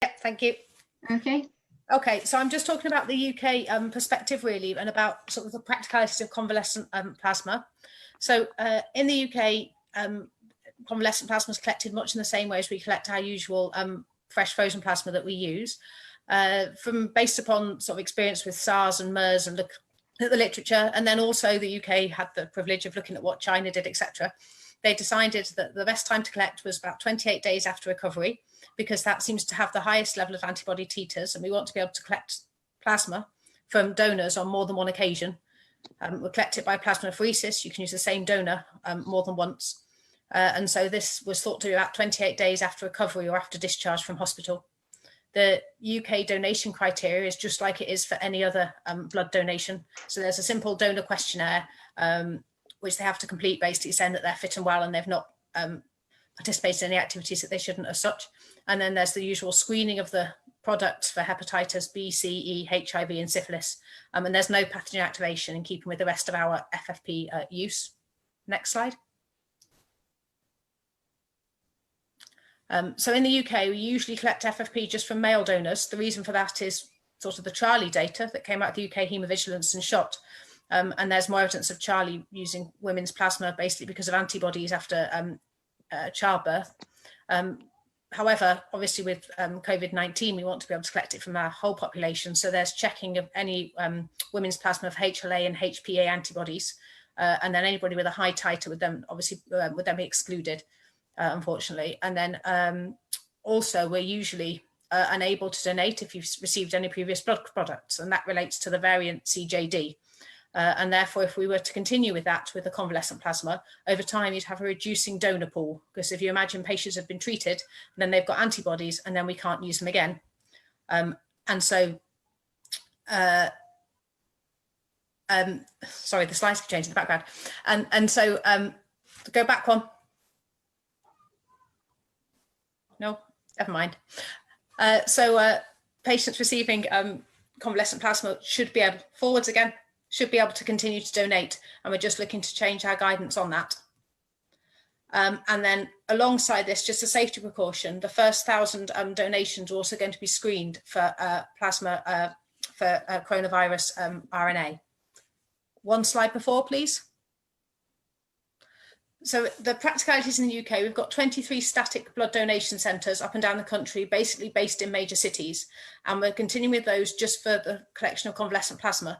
Yeah, thank you. Okay. Okay, so I'm just talking about the UK perspective really, and about sort of the practicalities of convalescent plasma. So in the UK, convalescent plasma is collected much in the same way as we collect our usual fresh frozen plasma that we use. Based upon sort of experience with SARS and MERS and look at the literature, and then also the UK had the privilege of looking at what China did, etc. They decided that the best time to collect was about 28 days after recovery, because that seems to have the highest level of antibody titers, and we want to be able to collect plasma from donors on more than one occasion. We'll collect it by plasmapheresis. You can use the same donor more than once. And so this was thought to be about 28 days after recovery or after discharge from hospital. The UK donation criteria is just like it is for any other blood donation. So there's a simple donor questionnaire, which they have to complete, basically saying that they're fit and well and they've not participated in any activities that they shouldn't as such. And then there's the usual screening of the products for hepatitis B, C, E, HIV and syphilis. And there's no pathogen activation in keeping with the rest of our FFP use. Next slide. So in the UK, we usually collect FFP just from male donors. The reason for that is sort of the Charlie data that came out of the UK Haemovigilance and SHOT. And there's more evidence of Charlie using women's plasma basically because of antibodies after childbirth. However, obviously with COVID-19, we want to be able to collect it from our whole population. So there's checking of any women's plasma of HLA and HPA antibodies. And then anybody with a high titer would then obviously would then be excluded, unfortunately. And then also we're usually unable to donate if you've received any previous blood products, and that relates to the variant CJD. And therefore, if we were to continue with that, with the convalescent plasma, over time, you'd have a reducing donor pool. Because if you imagine patients have been treated, and then they've got antibodies, and then we can't use them again. And so, sorry, the slides have changed in the background. And so, go back one. No, never mind. Patients receiving convalescent plasma should be able, forwards again, should be able to continue to donate, and we're just looking to change our guidance on that. And then alongside this, just a safety precaution, the first 1,000 donations are also going to be screened for plasma for coronavirus RNA. One slide before, please. So the practicalities in the UK, we've got 23 static blood donation centres up and down the country, basically based in major cities. And we're continuing with those just for the collection of convalescent plasma,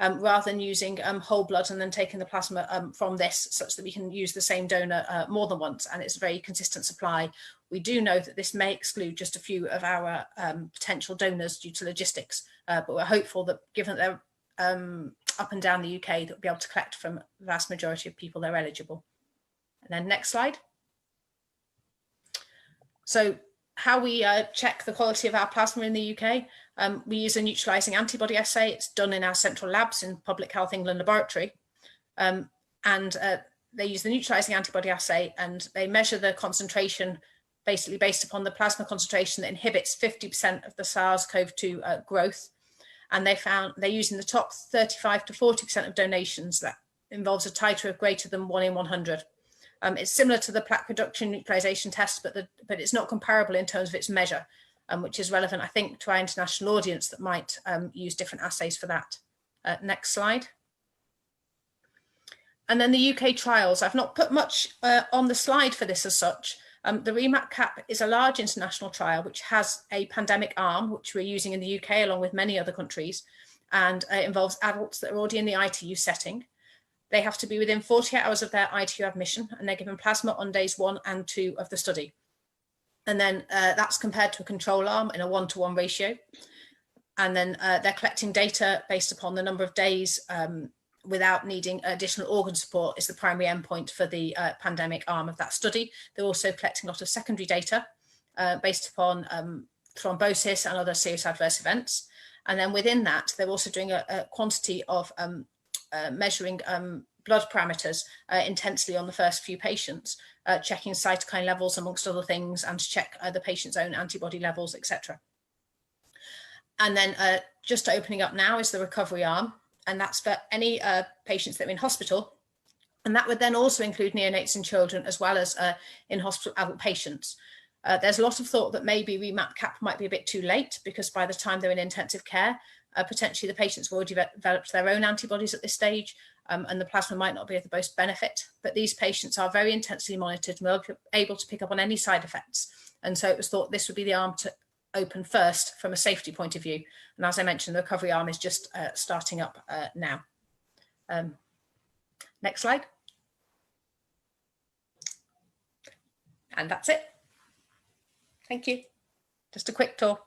rather than using whole blood and then taking the plasma from this, such that we can use the same donor more than once. And it's a very consistent supply. We do know that this may exclude just a few of our potential donors due to logistics, but we're hopeful that given that they're up and down the UK, that we'll be able to collect from the vast majority of people that are eligible. And then next slide. So how we check the quality of our plasma in the UK, we use a neutralising antibody assay. It's done in our central labs in Public Health England laboratory. And they use the neutralising antibody assay, and they measure the concentration basically based upon the plasma concentration that inhibits 50% of the SARS-CoV-2 growth. And they found they're using the top 35 to 40% of donations that involves a titer of greater than 1 in 100. It's similar to the plaque production neutralization test, but it's not comparable in terms of its measure, which is relevant, I think, to our international audience that might use different assays for that. Next slide. And then the UK trials. I've not put much on the slide for this as such. The REMAP-CAP is a large international trial which has a pandemic arm, which we're using in the UK along with many other countries, and it involves adults that are already in the ITU setting. They have to be within 48 hours of their ITU admission, and they're given plasma on days 1 and 2 of the study. And then that's compared to a control arm in a 1-to-1 ratio. And then they're collecting data based upon the number of days without needing additional organ support is the primary endpoint for the pandemic arm of that study. They're also collecting a lot of secondary data based upon thrombosis and other serious adverse events. And then within that, they're also doing a quantity of measuring blood parameters intensely on the first few patients, checking cytokine levels amongst other things, and to check the patient's own antibody levels, etc. And then just opening up now is the recovery arm, and that's for any patients that are in hospital. And that would then also include neonates and children, as well as in hospital adult patients. There's a lot of thought that maybe remap cap might be a bit too late, because by the time they're in intensive care, potentially the patients have already developed their own antibodies at this stage, and the plasma might not be of the most benefit. But these patients are very intensely monitored and will be able to pick up on any side effects. And so it was thought this would be the arm to open first from a safety point of view. And as I mentioned, the recovery arm is just starting up now. Next slide. And that's it. Thank you. Just a quick tour.